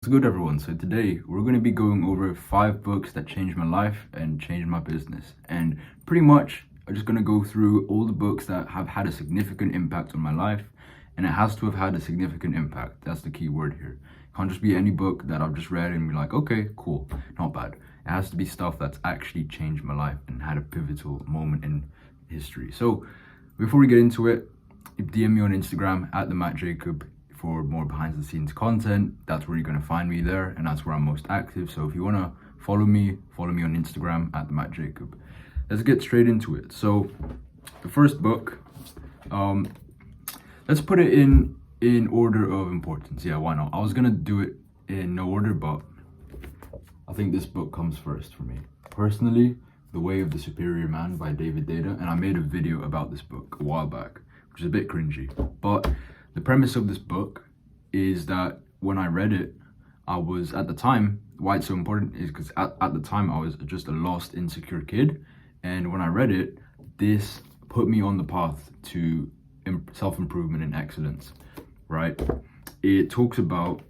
good, everyone? So today we're going to be going over 5 books that changed my life and changed my business. And pretty much I'm just going to go through all the books that have had a significant impact on my life. And it has to have had a significant impact. That's the key word here. It can't just be any book that I've just read and be like, okay, cool, not bad. It has to be stuff that's actually changed my life and had a pivotal moment in history. So before we get into it, DM me on Instagram at @TheMattJacob for more behind the scenes content. That's where you're going to find me there, and that's where I'm most active. So if you want to follow me on Instagram at @TheMattJacob. Let's get straight into it. So the first book, let's put it in order of importance. Yeah, why not? I was gonna do it in no order, but I think this book comes first for me personally. The Way of the Superior Man by David Data, and I made a video about this book a while back, which is a bit cringy, but the premise of this book is that when I read it, I was, at the time, why it's so important is because at the time I was just a lost, insecure kid. And when I read it, this put me on the path to self-improvement and excellence, right? It talks about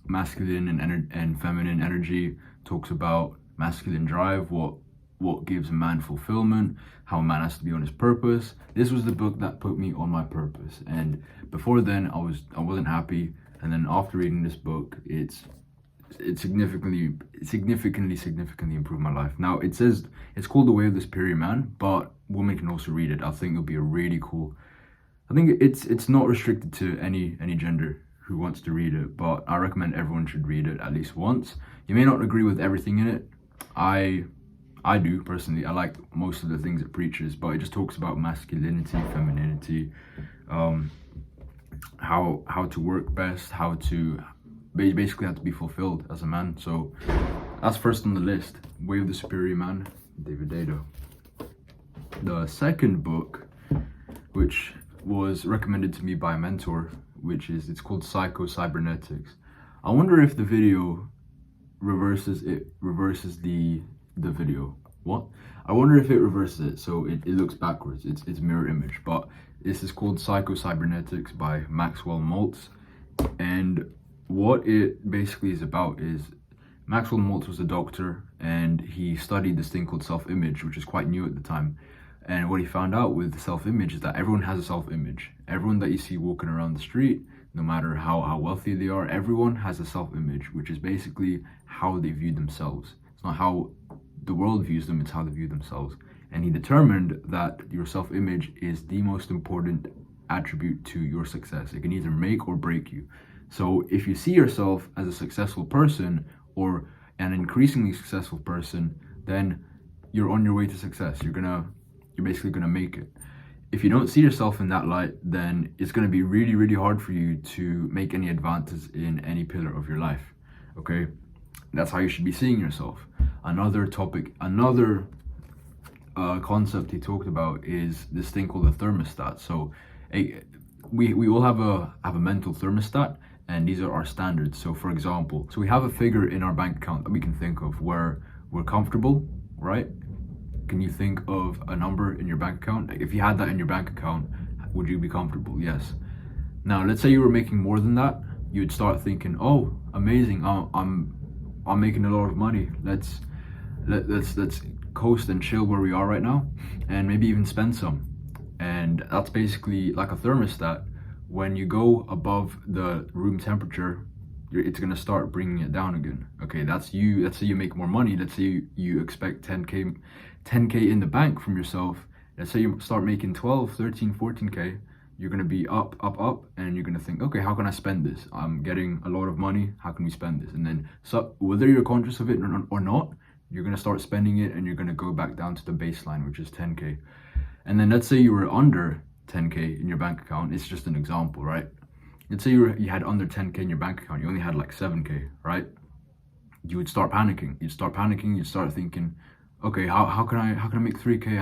masculine and feminine energy, talks about masculine drive, what gives a man fulfillment, how a man has to be on his purpose. This was the book that put me on my purpose. And before then I wasn't happy, and then after reading this book, it significantly improved my life. Now it says it's called The Way of the Superior Man, but women can also read it. I think it'll be a really cool, I think it's not restricted to any gender who wants to read it, but I recommend everyone should read it at least once. You may not agree with everything in it. I do personally. I like most of the things it preaches, but it just talks about masculinity, femininity, how to work best, how to basically have to be fulfilled as a man. So that's first on the list. Way of the Superior Man, David Data. The second book, which was recommended to me by a mentor, it's called PsychoCybernetics. I wonder if the video reverses the video. What? I wonder if it reverses it, so it looks backwards. It's mirror image. But this is called PsychoCybernetics by Maxwell Maltz. And what it basically is about is Maxwell Maltz was a doctor, and he studied this thing called self-image, which is quite new at the time. And what he found out with self-image is that everyone has a self-image. Everyone that you see walking around the street, no matter how wealthy they are, everyone has a self-image, which is basically how they view themselves. It's not how the world views them, it's how they view themselves. And he determined that your self-image is the most important attribute to your success. It can either make or break you. So if you see yourself as a successful person or an increasingly successful person, then you're on your way to success. You're basically gonna make it. If you don't see yourself in that light, then it's gonna be really, really hard for you to make any advances in any pillar of your life, okay? That's how you should be seeing yourself. Another concept he talked about is this thing called a thermostat. So we all have a mental thermostat, and these are our standards. So for example, we have a figure in our bank account that we can think of where we're comfortable, right? Can you think of a number in your bank account? If you had that in your bank account, would you be comfortable? Yes. Now let's say you were making more than that. You'd start thinking, oh, amazing, I'm making a lot of money. Let's coast and chill where we are right now, and maybe even spend some. And that's basically like a thermostat. When you go above the room temperature, it's gonna start bringing it down again. Okay, that's you. Let's say you make more money. Let's say you expect 10K in the bank from yourself. Let's say you start making 12, 13, 14K. You're gonna be up, and you're gonna think, okay, how can I spend this? I'm getting a lot of money. How can we spend this? And then, so whether you're conscious of it or not, you're gonna start spending it, and you're gonna go back down to the baseline, which is 10K. And then let's say you were under 10K in your bank account. It's just an example, right? Let's say you had under 10K in your bank account. You only had like 7K, right? You would start panicking. You'd start thinking, okay, how can I make 3K?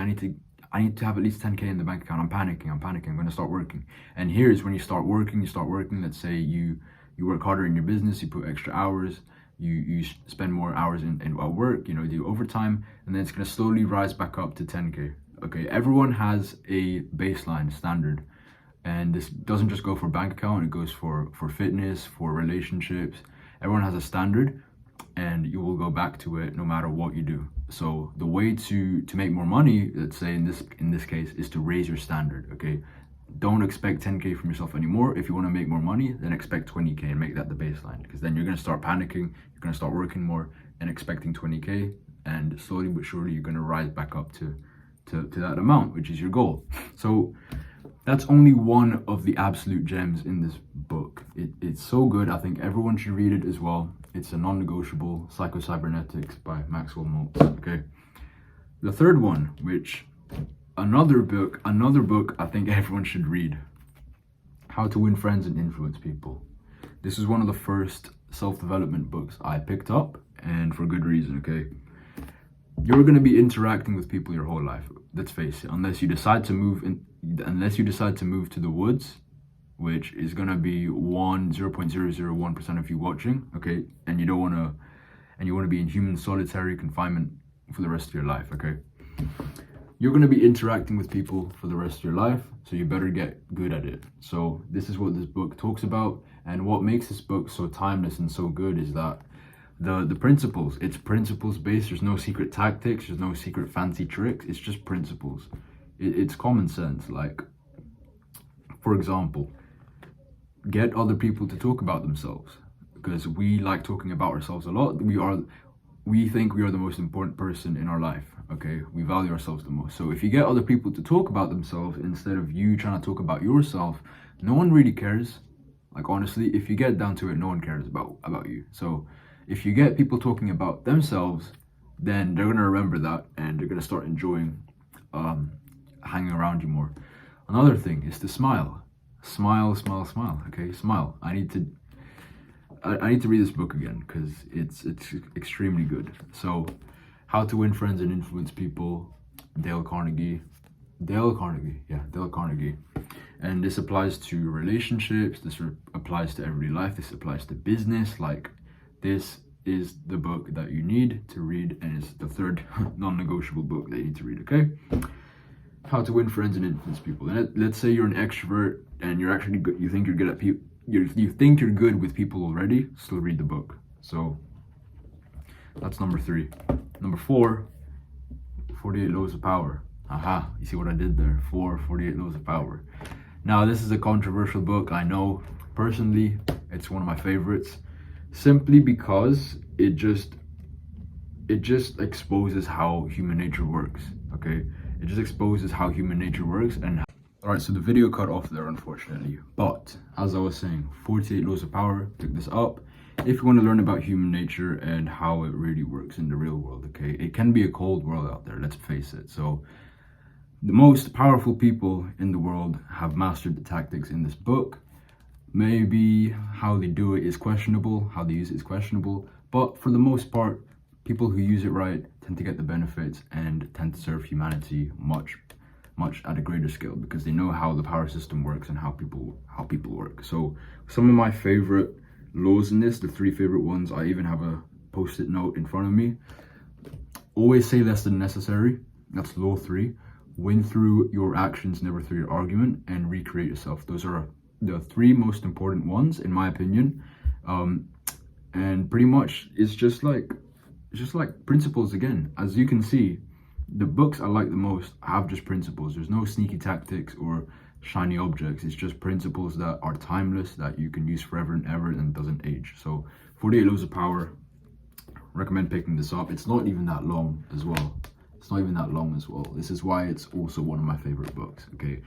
I need to have at least 10K in the bank account. I'm panicking. I'm going to start working. And here's when you start working. Let's say you work harder in your business, you put extra hours, you spend more hours in work, you do overtime, and then it's going to slowly rise back up to 10K. Okay, everyone has a baseline standard, and this doesn't just go for bank account, it goes for fitness, for relationships, everyone has a standard, and you will go back to it no matter what you do. So the way to make more money, let's say in this case, is to raise your standard. Okay, don't expect 10K from yourself anymore. If you want to make more money, then expect 20K and make that the baseline, because then you're going to start panicking, you're going to start working more and expecting 20K, and slowly but surely you're going to rise back up to that amount, which is your goal. So that's only one of the absolute gems in this book. It's so good. I think everyone should read it as well. It's a non-negotiable, PsychoCybernetics by Maxwell Maltz. Okay, the third one, which another book I think everyone should read, How to Win Friends and Influence People. This is one of the first self-development books I picked up, and for good reason. Okay, you're going to be interacting with people your whole life, let's face it, unless you decide to move to the woods, which is going to be 0.001% of you watching. Okay, and you want to be in human solitary confinement for the rest of your life. Okay, you're going to be interacting with people for the rest of your life, so you better get good at it. So this is what this book talks about, and what makes this book so timeless and so good is that the principles, it's principles based. There's no secret tactics, there's no secret fancy tricks, it's just principles. It's common sense. Like, for example, get other people to talk about themselves, because we like talking about ourselves a lot. We think we are the most important person in our life. Okay, we value ourselves the most. So if you get other people to talk about themselves instead of you trying to talk about yourself, no one really cares. Like, honestly, if you get down to it, no one cares about you. So if you get people talking about themselves, then they're gonna remember that, and they're gonna start enjoying hanging around you more. Another thing is to smile. Okay, smile. I need to read this book again, because it's extremely good. So, How to Win Friends and Influence People, Dale Carnegie. And this applies to relationships, this applies to everyday life, this applies to business. Like, this is the book that you need to read, and it's the third non-negotiable book that you need to read. Okay, How to Win Friends and Influence People. And let's say you're an extrovert and you're actually good, you think you're good at people, you think you're good with people already, still read the book. So that's number 3. Number 4, 48 Laws of Power. Aha, you see what I did there? 48 Laws of Power. Now, this is a controversial book, I know. Personally, it's one of my favorites, simply because it just exposes how human nature works. Okay, it just exposes how human nature works. And all right, so the video cut off there, unfortunately, but as I was saying, 48 Laws of Power, pick this up if you want to learn about human nature and how it really works in the real world. Okay, it can be a cold world out there, let's face it. So the most powerful people in the world have mastered the tactics in this book. Maybe how they do it is questionable, how they use it is questionable, but for the most part, people who use it right tend to get the benefits and tend to serve humanity much at a greater scale, because they know how the power system works and how people work. So some of my favorite laws in this, the 3 favorite ones, I even have a post-it note in front of me. Always say less than necessary. That's law 3. Win through your actions, never through your argument, and recreate yourself. Those are the 3 most important ones, in my opinion. And pretty much it's just like principles again. As you can see, the books I like the most have just principles. There's no sneaky tactics or shiny objects. It's just principles that are timeless, that you can use forever and ever, and doesn't age. So 48 Laws of Power, recommend picking this up. It's not even that long as well. This is why it's also one of my favorite books. Okay,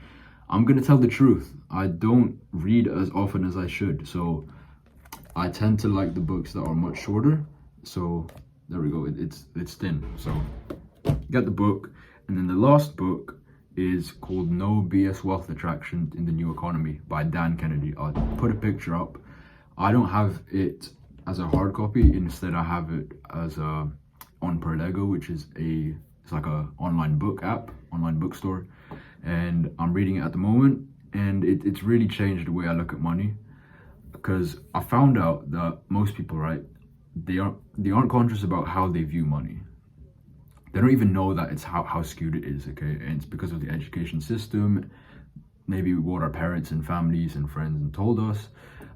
I'm gonna tell the truth, I don't read as often as I should, so I tend to like the books that are much shorter. So there we go, it's thin. So get the book. And then the last book is called No BS Wealth Attraction in the New Economy by Dan Kennedy. I'll put a picture up. I don't have it as a hard copy, instead I have it as a on Perlego, which is it's like a online bookstore, and I'm reading it at the moment, and it's really changed the way I look at money, because I found out that most people, right, they aren't conscious about how they view money. They don't even know that it's how skewed it is. Okay, and it's because of the education system, maybe what our parents and families and friends told us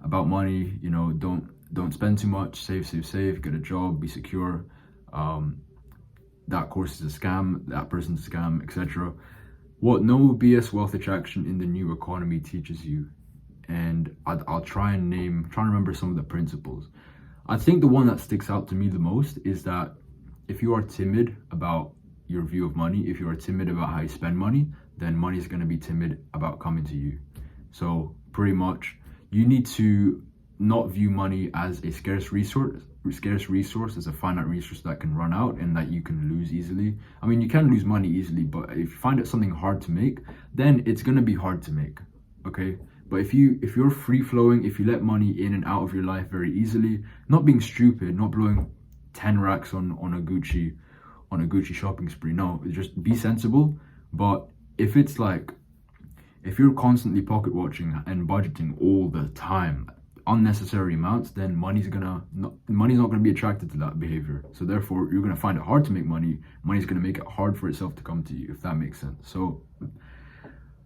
about money. You know, don't don't spend too much, save, get a job, be secure. That course is a scam, that person's a scam, etc. What no BS wealth attraction in the new economy teaches you, and I'll try and remember some of the principles. I think the one that sticks out to me the most is that if you are timid about your view of money, if you are timid about how you spend money, then money is going to be timid about coming to you. So pretty much you need to not view money as a scarce resource as a finite resource that can run out and that you can lose easily. I mean, you can lose money easily, but if you find it something hard to make, then it's going to be hard to make. Okay, but if you're free flowing, if you let money in and out of your life very easily, not being stupid, not blowing 10 racks on a Gucci shopping spree, no, just be sensible. But if you're constantly pocket watching and budgeting all the time, unnecessary amounts, then money's not going to be attracted to that behavior. So therefore, you're going to find it hard to make money. Money's going to make it hard for itself to come to you, if that makes sense. So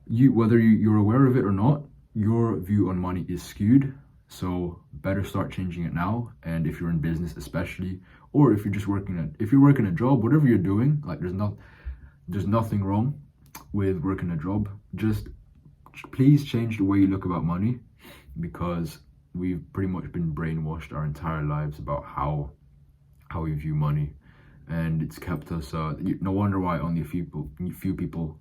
whether you're aware of it or not, your view on money is skewed. So better start changing it now. And if you're in business, especially, or if you're working a job, whatever you're doing, like there's nothing wrong with working a job. Just please change the way you look about money, because we've pretty much been brainwashed our entire lives about how we view money, and it's kept us. No wonder why only a few people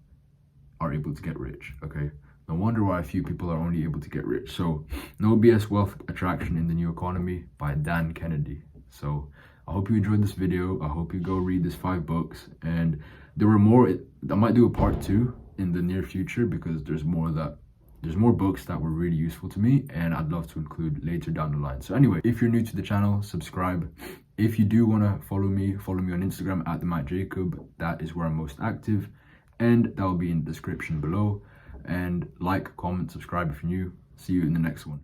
are able to get rich. Okay, no wonder why a few people are only able to get rich. So, No BS Wealth Attraction in the New Economy by Dan Kennedy. So I hope you enjoyed this video. I hope you go read these 5 books, and there were more. I might do a part 2 in the near future, because there's more books that were really useful to me, and I'd love to include later down the line. So anyway, if you're new to the channel, subscribe. If you do want to follow me on Instagram at @TheMattJacob. That is where I'm most active, and that will be in the description below. And like, comment, subscribe if you're new. See you in the next one.